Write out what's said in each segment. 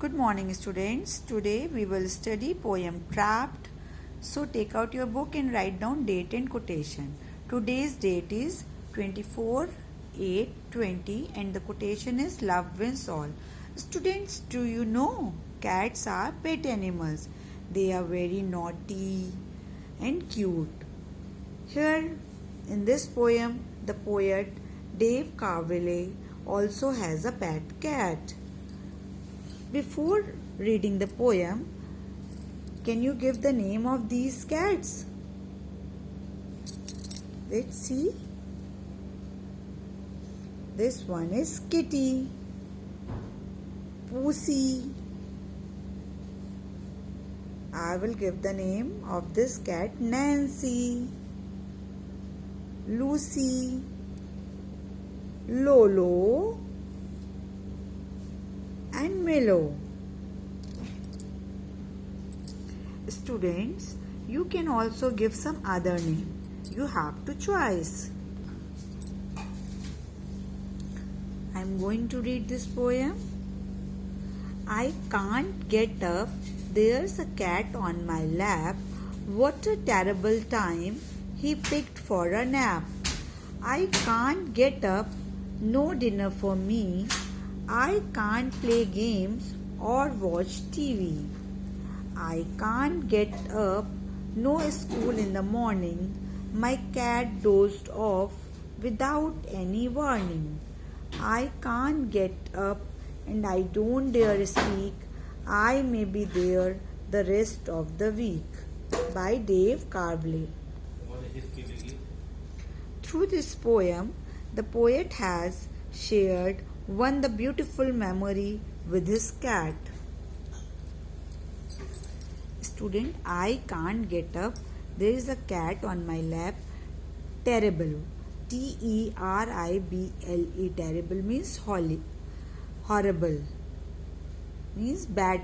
Good morning, students. Today we will study poem Trapped. So take out your book and write down date and quotation. Today's date is 24/8/20 and the quotation is Love wins all. Students, do you know cats are pet animals? They are very naughty and cute. Here in this poem, the poet Dave Carville also has a pet cat. Before reading the poem, can you give the name of these cats? Let's see. This one is Kitty, Pussy. I will give the name of this cat Nancy, Lucy, Lolo, and Milo. Students, you can also give some other name. You have to choice. I am going to read this poem. I can't get up. There's a cat on my lap. What a terrible time he picked for a nap. I can't get up. No dinner for me. I can't play games or watch TV. I can't get up. No school in the morning. My cat dozed off without any warning. I can't get up and I don't dare speak. I may be there the rest of the week. By Dave Carville. Through this poem, the poet has shared the beautiful memory with his cat. Student, I can't get up. There is a cat on my lap. Terrible. Terrible. Terrible means horrible. Means bad.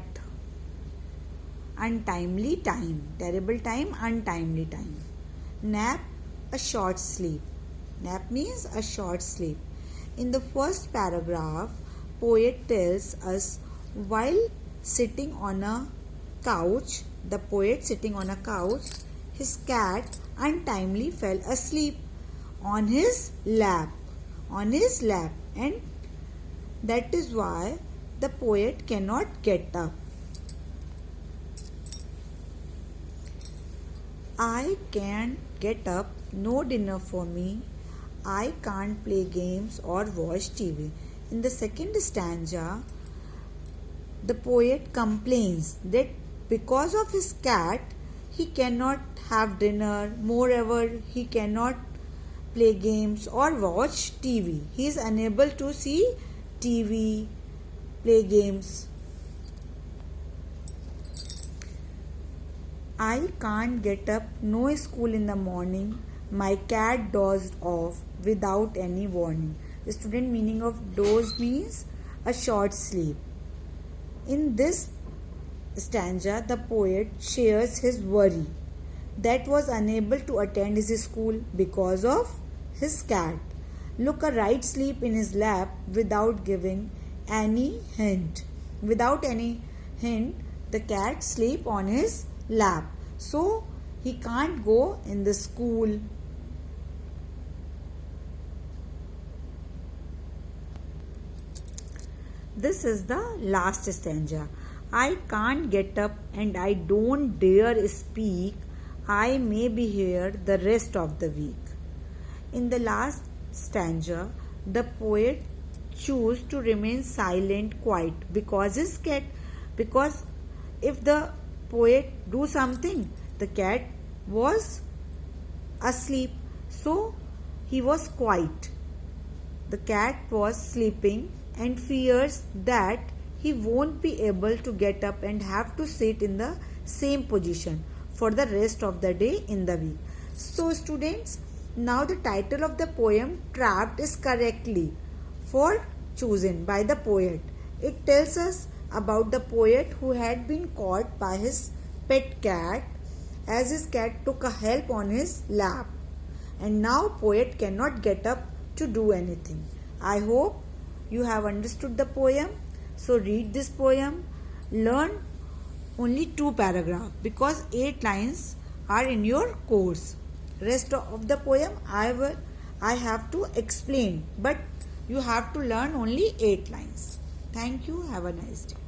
Untimely time. Terrible time, untimely time. Nap, a short sleep. Nap means a short sleep. In the first paragraph, poet tells us while sitting on a couch, the poet sitting on a couch, his cat untimely fell asleep on his lap. On his lap. And that is why the poet cannot get up. I can't get up, no dinner for me. I can't play games or watch TV. In the second stanza, the poet complains that because of his cat, he cannot have dinner. Moreover, he cannot play games or watch TV. He is unable to see TV, play games. I can't get up, no school in the morning. My cat dozed off without any warning. The student meaning of doze means a short sleep. In this stanza, the poet shares his worry that was unable to attend his school because of his cat. Look, a right sleep in his lap without giving any hint. Without any hint, the cat sleep on his lap. So, he can't go in the school. This is the last stanza. I can't get up and I don't dare speak. I may be here the rest of the week. In the last stanza, the poet chose to remain silent, quiet because if the poet do something, the cat was asleep, so he was quiet. The cat was sleeping and fears that he won't be able to get up and have to sit in the same position for the rest of the day in the week. So students, now the title of the poem Trapped is correctly chosen by the poet. It tells us about the poet who had been caught by his pet cat as his cat took a help on his lap, and now poet cannot get up to do anything. I hope you have understood the poem. So read this poem learn only 2 paragraphs because 8 lines are in your course. Rest of the poem I have to explain, but you have to learn only 8 lines. Thank you. Have a nice day.